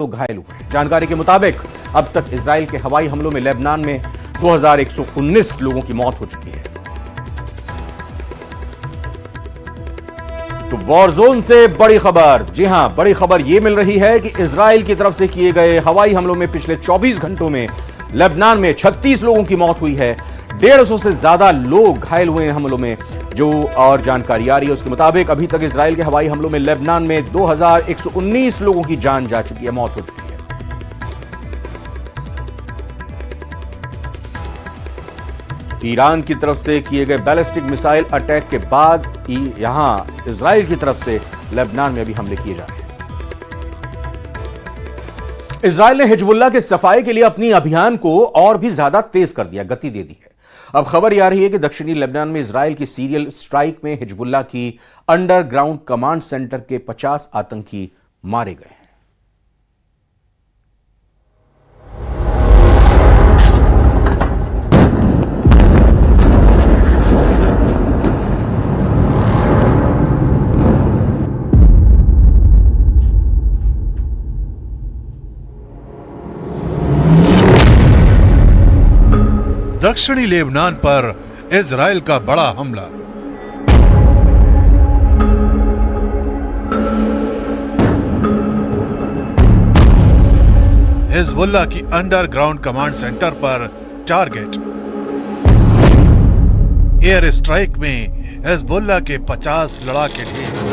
लोग घायल हुए। जानकारी के मुताबिक अब तक इजराइल के हवाई हमलों में लेबनान में 2119 लोगों की मौत हो चुकी है। तो वॉर जोन से बड़ी खबर, जी हां, बड़ी खबर यह मिल रही है कि इजराइल की तरफ से किए गए हवाई हमलों में पिछले 24 घंटों में लेबनान में 36 लोगों की मौत हुई है। 150 से ज्यादा लोग घायल हुए हैं हमलों में। जो और जानकारी आ रही है उसके मुताबिक अभी तक इजराइल के हवाई हमलों में लेबनान में 2119 लोगों की जान जा चुकी है, मौत हो चुकी है। ईरान की तरफ से किए गए बैलिस्टिक मिसाइल अटैक के बाद यहां इजराइल की तरफ से लेबनान में अभी हमले किए जा रहे हैं। इजराइल ने हिजबुल्लाह के सफाई के लिए अपनी अभियान को और भी ज्यादा तेज कर दिया, गति दे दी है। अब खबर यह आ रही है कि दक्षिणी लेबनान में इजराइल की सीरियल स्ट्राइक में हिजबुल्लाह की अंडरग्राउंड कमांड सेंटर के 50 आतंकी मारे गए हैं। दक्षिणी लेबनान पर इजराइल का बड़ा हमला। हिजबुल्लाह की अंडरग्राउंड कमांड सेंटर पर टारगेट। एयर स्ट्राइक में हिजबुल्लाह के 50 लड़ाके ढेर।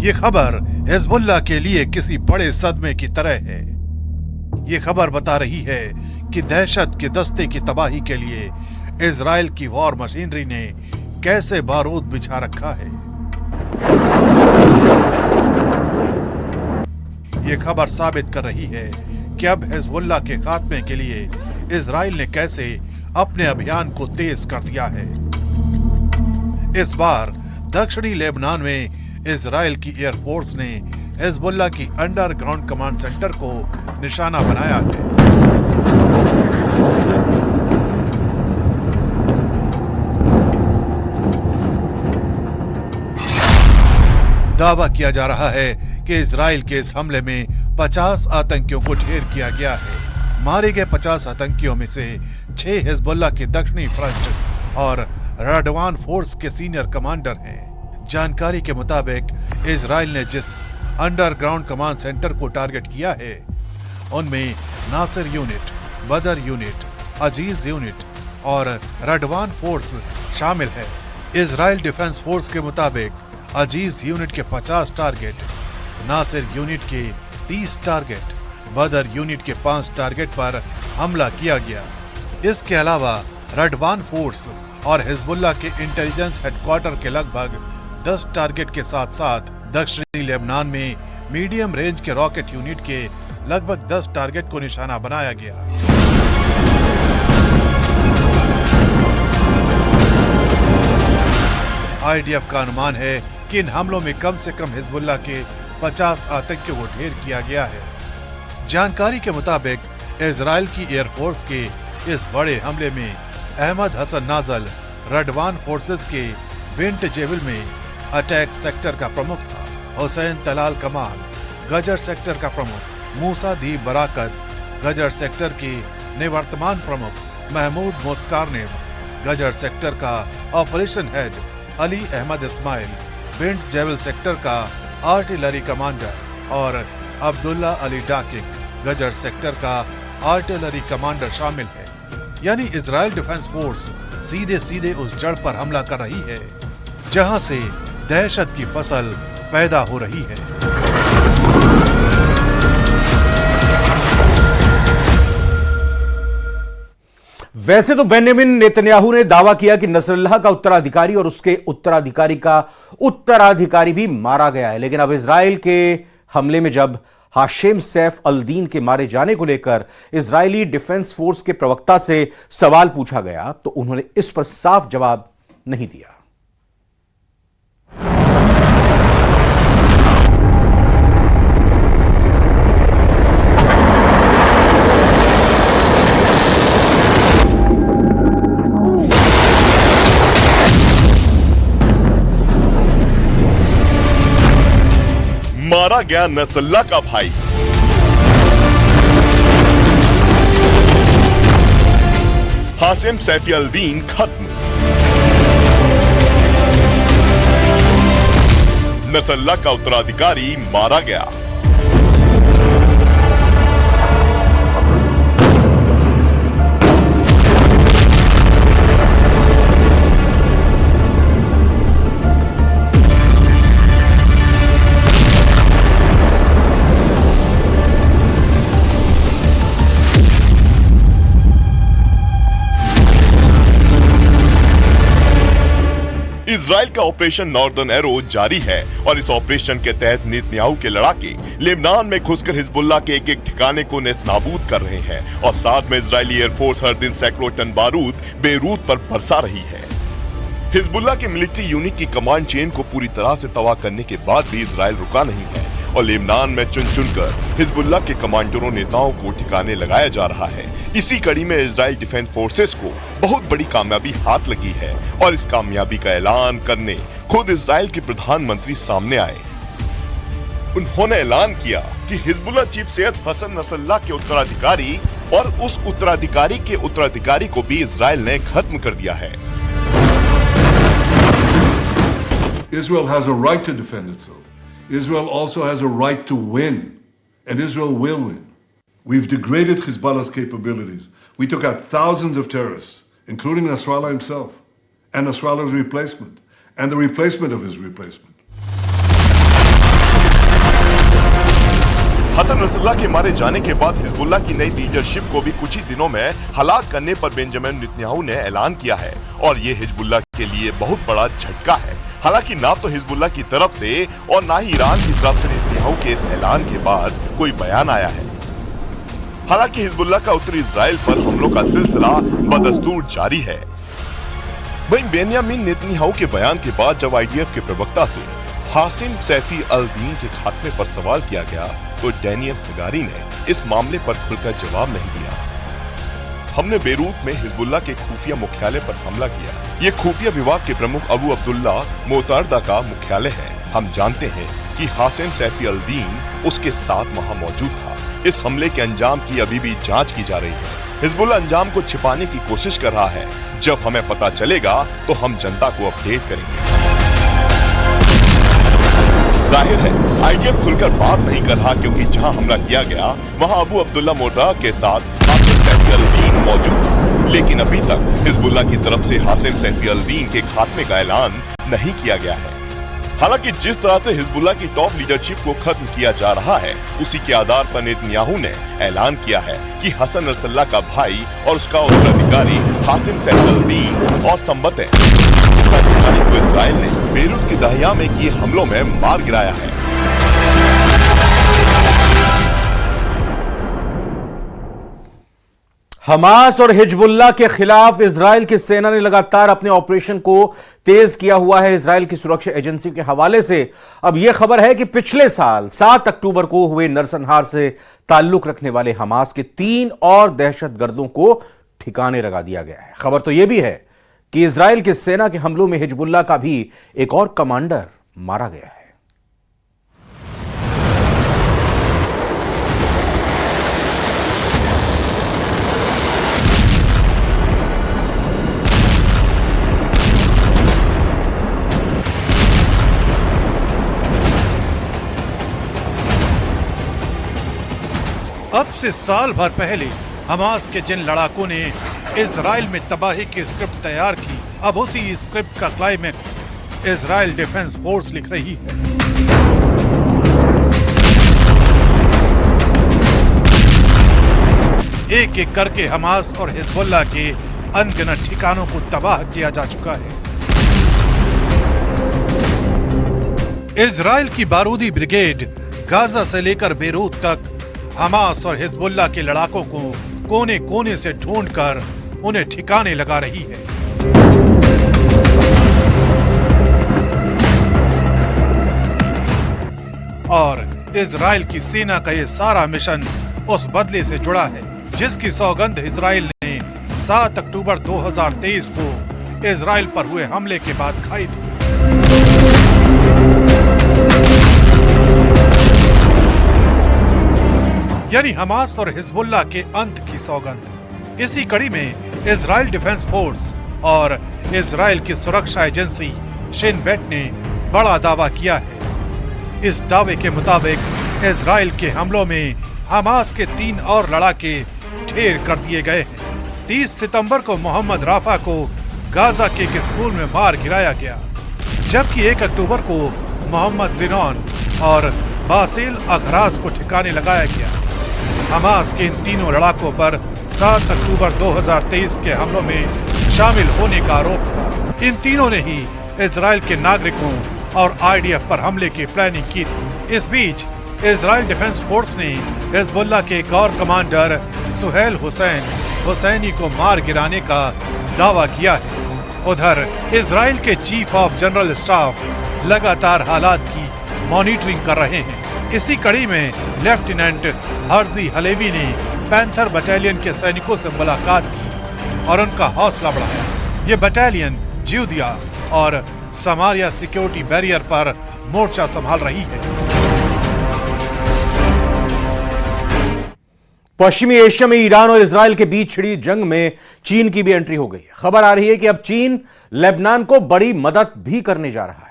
ये खबर हिजबुल्लाह के लिए किसी बड़े सदमे की तरह है। ये खबर बता रही है कि दहशत के दस्ते की तबाही के लिए इजराइल की वॉर मशीनरी ने कैसे बारूद बिछा रखा है। ये खबर साबित कर रही है कि अब हिजबुल्लाह के खात्मे के लिए इजराइल ने कैसे अपने अभियान को तेज कर दिया है। इस बार दक्षिणी लेबनान में इजराइल की एयरफोर्स ने हिजबुल्लाह की अंडरग्राउंड कमांड सेंटर को निशाना बनाया है। दावा किया जा रहा है कि इजराइल के इस हमले में 50 आतंकियों को ढेर किया गया है। मारे गए 50 आतंकियों में से 6 हिजबुल्लाह के दक्षिणी फ्रंट और रडवान फोर्स के सीनियर कमांडर हैं। जानकारी के मुताबिक इजराइल ने जिस अंडरग्राउंड कमांड सेंटर को टारगेट किया है उनमें नासिर यूनिट, बदर यूनिट, अजीज यूनिट और रडवान फोर्स शामिल है। इजराइल डिफेंस फोर्स के मुताबिक अजीज यूनिट के 50 टारगेट, नासिर यूनिट के 30 टारगेट, बदर यूनिट के 5 टारगेट पर हमला किया गया। इसके अलावा रडवान फोर्स और हिजबुल्लाह के इंटेलिजेंस हेडक्वार्टर के लगभग 10 टारगेट के साथ साथ दक्षिणी लेबनान में मीडियम रेंज के रॉकेट यूनिट के लगभग 10 टारगेट को निशाना बनाया गया। आईडीएफ का अनुमान है कि इन हमलों में कम से कम हिजबुल्लाह के 50 आतंकियों को ढेर किया गया है। जानकारी के मुताबिक इजराइल की एयरफोर्स के इस बड़े हमले में अहमद हसन नाजल रडवान फोर्सेस के बिंट जेविल में अटैक सेक्टर का प्रमुख था। हुसैन तलाल कमाल गजर सेक्टर का प्रमुख, मूसा दी बराकत गजर सेक्टर की निवर्तमान प्रमुख, महमूद मोस्कारनेव गजर सेक्टर का operation head, Ali Ahmed Ismail Bint Jbeil sector का आर्टिलरी कमांडर और अब्दुल्ला अली डाकिक गजर सेक्टर का आर्टिलरी कमांडर शामिल है। यानी इजराइल डिफेंस फोर्स सीधे सीधे उस जड़ पर हमला कर रही है जहां से दहशत की फसल पैदा हो रही है। वैसे तो बेंजामिन नेतन्याहू ने दावा किया कि नसरल्लाह का उत्तराधिकारी और उसके उत्तराधिकारी का उत्तराधिकारी भी मारा गया है, लेकिन अब इजराइल के हमले में जब हाशिम सैफ अल-दीन के मारे जाने को लेकर इजरायली डिफेंस फोर्स के प्रवक्ता से सवाल पूछा गया तो उन्होंने इस पर साफ जवाब नहीं दिया। मारा गया नसरल्लाह का भाई। हासिम सैफी अल-दीन खत्म। नसरल्लाह का उत्तराधिकारी मारा गया। इजराइल का ऑपरेशन नॉर्दर्न एरो जारी है और इस ऑपरेशन के तहत नेतन्याहू के लड़ाके लेबनान में घुसकर हिजबुल्लाह के एक एक ठिकाने को नेस्तनाबूद कर रहे हैं और साथ में इजरायली एयरफोर्स हर दिन सैकड़ों टन बारूद बेरूत पर बरसा रही है। हिजबुल्लाह के मिलिट्री यूनिट की कमांड चेन को पूरी तरह से तबाह करने के बाद भी इजराइल रुका नहीं है और लेबनान में चुन चुनकर हिजबुल्लाह के कमांडरों नेताओं को ठिकाने लगाया जा रहा है। इसी कड़ी में इजराइल डिफेंस फोर्सेस को बहुत बड़ी कामयाबी हाथ लगी है और इस कामयाबी का ऐलान करने खुद इजराइल के प्रधानमंत्री सामने आए। उन्होंने ऐलान किया कि Hezbollah chief Syed Hassan Nasrallah के उत्तराधिकारी और उस उत्तराधिकारी के उत्तराधिकारी को भी इजराइल ने खत्म कर दिया है। Israel has a right to defend itself. Israel also has a right to win, and Israel will win. We've degraded Hezbollah's capabilities. We took out thousands of terrorists, including Nasrallah himself, and Nasrallah's replacement, and the replacement of his replacement. Hassan Nasrallah के मारे जाने के बाद Hezbollah की नई leadership को भी कुछ ही दिनों में हलाक करने पर बेंजामिन नेतन्याहू ने ऐलान किया है और ये हिजबुल्लाह के लिए बहुत बड़ा झटका है। हालांकि ना तो हिजबुल्लाह की तरफ से और ना ही ईरान की तरफ से नेतन्याहू के इस ऐलान के बाद कोई बयान आया है। हालांकि हिजबुल्लाह का उत्तरी इजराइल पर हमलों का सिलसिला बदस्तूर जारी है। वहीं बेंजामिन नेतन्याहू के बयान के बाद जब आईडीएफ के प्रवक्ता से हासिम सैफी अल-दीन के खात्मे पर सवाल किया गया तो डैनियल हगारी ने इस मामले पर खुलकर जवाब नहीं दिया। हमने बेरूत में हिजबुल्लाह के खुफिया मुख्यालय पर हमला किया। ये खुफिया विभाग के प्रमुख अबू अब्दुल्ला मोतारदा का मुख्यालय है। हम जानते हैं कि हासिम सैफी अल-दीन उसके साथ वहां मौजूद था। इस हमले के अंजाम की अभी भी जांच की जा रही है। हिजबुल्लाह अंजाम को छिपाने की कोशिश कर रहा है। जब हमें पता चलेगा तो हम जनता को अपडेट करेंगे। जाहिर है आईडीएफ खुलकर बात नहीं कर रहा क्योंकि जहां हमला किया गया वहां अबू अब्दुल्ला मोतारदा के साथ हासिम सैफी अल-दीन मौजूद था। लेकिन अभी तक हिजबुल्लाह की तरफ से हासिम सैफी अल-दीन के खात्मे का ऐलान नहीं किया गया है। हालांकि जिस तरह से हिजबुल्लाह की टॉप लीडरशिप को खत्म किया जा रहा है उसी के आधार पर नेतन्याहू ने ऐलान किया है कि हसन नसरल्लाह का भाई और उसका उत्तराधिकारी हासिम सैफी अल-दीन और संबत उत्तराधिकारी को इजराइल ने बेरूत की दहिया में किए हमलों में मार गिराया है। हमास और हिजबुल्लाह के खिलाफ इजराइल की सेना ने लगातार अपने ऑपरेशन को तेज किया हुआ है। इजराइल की सुरक्षा एजेंसी के हवाले से अब यह खबर है कि पिछले साल 7 अक्टूबर को हुए नरसंहार से ताल्लुक रखने वाले हमास के 3 और दहशतगर्दों को ठिकाने लगा दिया गया है। खबर तो यह भी है कि इजराइल की सेना के हमलों में हिजबुल्लाह का भी एक और कमांडर मारा गया है। अब से साल भर पहले हमास के जिन लड़ाकों ने इजराइल में तबाही की स्क्रिप्ट तैयार की, अब उसी स्क्रिप्ट का क्लाइमेक्स इजराइल डिफेंस फोर्स लिख रही है। एक एक करके हमास और हिजबुल्लाह के अनगिनत ठिकानों को तबाह किया जा चुका है। इजराइल की बारूदी ब्रिगेड गाजा से लेकर बेरूत तक हमास और हिजबुल्लाह के लड़ाकों को कोने कोने से ढूंढकर उन्हें ठिकाने लगा रही है। और इजराइल की सेना का ये सारा मिशन उस बदले से जुड़ा है जिसकी सौगंध इजराइल ने 7 अक्टूबर 2023 को इजराइल पर हुए हमले के बाद खाई थी। यानी हमास और हिजबुल्लाह के अंत की सौगंध। इसी कड़ी में इजराइल डिफेंस फोर्स और इजराइल की सुरक्षा एजेंसी शिन बेट ने बड़ा दावा किया है। इस दावे के मुताबिक इजराइल के हमलों में हमास के 3 और लड़ाके ढेर कर दिए गए हैं। 30 सितंबर को मोहम्मद राफा को गाजा के एक स्कूल में मार गिराया गया, जबकि 1 अक्टूबर को मोहम्मद जिनॉन और बासिल अखराज को ठिकाने लगाया गया। हमास के इन तीनों लड़ाकों पर 7 अक्टूबर 2023 के हमलों में शामिल होने का आरोप था। इन तीनों ने ही इजराइल के नागरिकों और आईडीएफ पर हमले की प्लानिंग की थी। इस बीच इजराइल डिफेंस फोर्स ने हिजबुल्लाह के एक और कमांडर सुहेल हुसैनी को मार गिराने का दावा किया है। उधर इजराइल के चीफ ऑफ जनरल स्टाफ लगातार हालात की मॉनिटरिंग कर रहे हैं। इसी कड़ी में लेफ्टिनेंट हर्जी हलेवी ने पैंथर बटालियन के सैनिकों से मुलाकात की और उनका हौसला बढ़ाया। ये बटालियन ज्यूदिया और समारिया सिक्योरिटी बैरियर पर मोर्चा संभाल रही है। पश्चिमी एशिया में ईरान और इजराइल के बीच छिड़ी जंग में चीन की भी एंट्री हो गई है। खबर आ रही है कि अब चीन लेबनान को बड़ी मदद भी करने जा रहा है।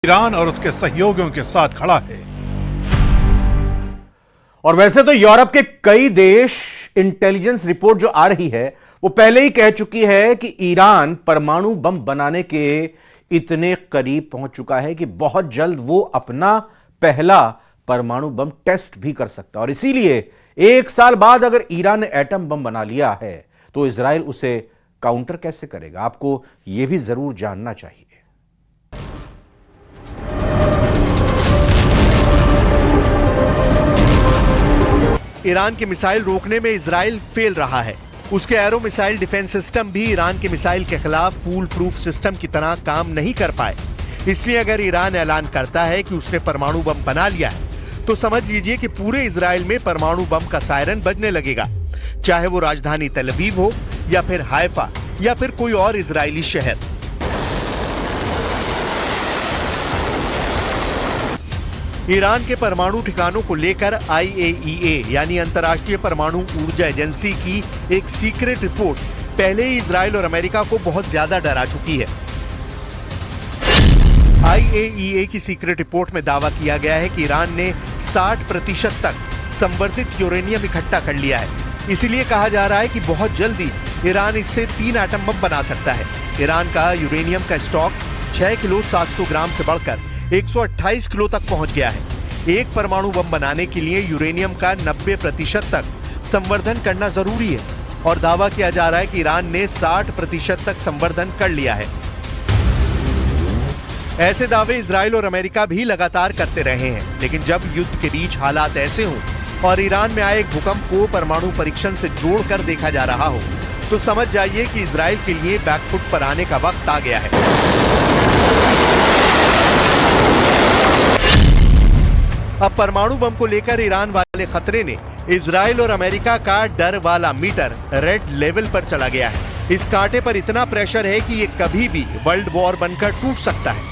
ईरान और उसके सहयोगियों के साथ खड़ा है। और वैसे तो यूरोप के कई देश, इंटेलिजेंस रिपोर्ट जो आ रही है वो पहले ही कह चुकी है कि ईरान परमाणु बम बनाने के इतने करीब पहुंच चुका है कि बहुत जल्द वो अपना पहला परमाणु बम टेस्ट भी कर सकता है। और इसीलिए 1 साल बाद अगर ईरान ने एटम बम बना लिया है तो इजराइल उसे काउंटर कैसे करेगा, आपको यह भी जरूर जानना चाहिए। ईरान के मिसाइल रोकने में इजराइल फेल रहा है। उसके एरो मिसाइल डिफेंस सिस्टम भी ईरान के मिसाइल के खिलाफ फूल प्रूफ सिस्टम की तरह काम नहीं कर पाए। इसलिए अगर ईरान ऐलान करता है कि उसने परमाणु बम बना लिया है तो समझ लीजिए कि पूरे इजराइल में परमाणु बम का सायरन बजने लगेगा, चाहे वो राजधानी तेल अवीव हो या फिर हाइफा या फिर कोई और इजरायली शहर। ईरान के परमाणु ठिकानों को लेकर IAEA यानी अंतर्राष्ट्रीय परमाणु ऊर्जा एजेंसी की एक सीक्रेट रिपोर्ट पहले ही इजराइल और अमेरिका को बहुत ज्यादा डरा चुकी है। IAEA की सीक्रेट रिपोर्ट में दावा किया गया है कि ईरान ने 60% तक संवर्धित यूरेनियम इकट्ठा कर लिया है। इसीलिए कहा जा रहा है कि बहुत जल्दी ईरान इससे 3 एटम बम बना सकता है। ईरान का यूरेनियम का स्टॉक 6 किलो 700 ग्राम से बढ़कर 128 किलो तक पहुंच गया है। एक परमाणु बम बनाने के लिए यूरेनियम का 90% तक संवर्धन करना जरूरी है और दावा किया जा रहा है कि ईरान ने 60% तक संवर्धन कर लिया है। ऐसे दावे इजराइल और अमेरिका भी लगातार करते रहे हैं, लेकिन जब युद्ध के बीच हालात ऐसे हों और ईरान में आए एक भूकंप को परमाणु परीक्षण से जोड़कर देखा जा रहा हो, तो समझ जाइए कि इजराइल के लिए बैकफुट पर आने का वक्त आ गया है। अब परमाणु बम को लेकर ईरान वाले खतरे ने इजराइल और अमेरिका का डर वाला मीटर रेड लेवल पर चला गया है। इस कांटे पर इतना प्रेशर है कि ये कभी भी वर्ल्ड वॉर बनकर टूट सकता है।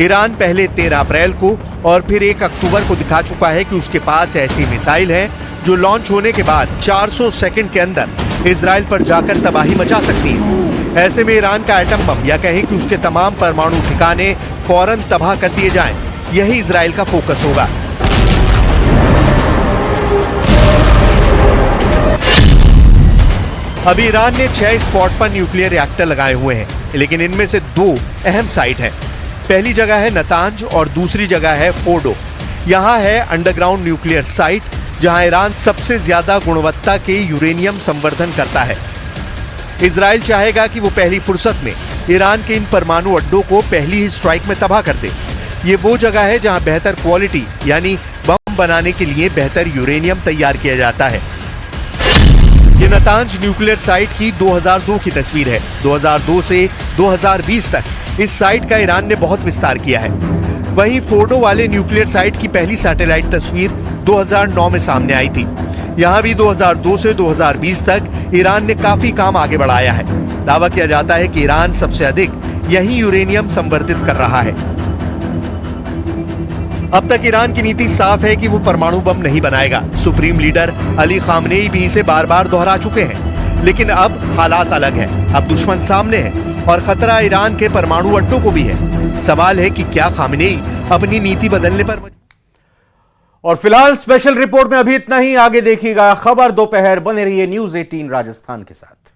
ईरान पहले 13 अप्रैल को और फिर 1 अक्टूबर को दिखा चुका है कि उसके पास ऐसी मिसाइल है जो लॉन्च होने के बाद 400 सेकंड के अंदर इजराइल पर जाकर तबाही मचा सकती है। ऐसे में ईरान का एटम बम या कहें कि उसके तमाम परमाणु ठिकाने फौरन तबाह कर दिए जाएं, यही इजराइल का फोकस होगा। अभी ईरान ने 6 स्पॉट पर न्यूक्लियर रिएक्टर लगाए हुए हैं, लेकिन इनमें से 2 अहम साइट हैं। पहली जगह है नतांज और दूसरी जगह है फोर्डो। यहाँ है अंडरग्राउंड न्यूक्लियर साइट, जहाँ ईरान सबसे ज्यादा गुणवत्ता के यूरेनियम संवर्धन करता है। इजराइल चाहेगा कि वो पहली फुर्सत में ईरान के इन परमाणु अड्डों को पहली ही स्ट्राइक में तबाह कर दे। ये वो जगह है जहाँ बेहतर क्वालिटी यानी बम बनाने के लिए बेहतर यूरेनियम तैयार किया जाता है। ये नतांज न्यूक्लियर साइट की 2002 की तस्वीर है। 2002 से 2020 तक इस साइट का ईरान ने बहुत विस्तार किया है। वहीं फोर्डो वाले न्यूक्लियर साइट की पहली सैटेलाइट तस्वीर 2009 में सामने आई थी। यहाँ भी 2002 से 2020 तक ईरान ने काफी काम आगे बढ़ाया है। दावा किया जाता है कि ईरान सबसे अधिक यही यूरेनियम संवर्धित कर रहा है। अब तक ईरान की नीति साफ है कि वो परमाणु बम नहीं बनाएगा। सुप्रीम लीडर अली खामनेई भी इसे बार बार दोहरा चुके हैं, लेकिन अब हालात अलग है। अब दुश्मन सामने है और खतरा ईरान के परमाणु अड्डों को भी है। सवाल है कि क्या खामनेई अपनी नीति बदलने पर और फिलहाल स्पेशल रिपोर्ट में अभी इतना ही। आगे देखिएगा खबर दोपहर। बने रहिए न्यूज़ 18 राजस्थान के साथ।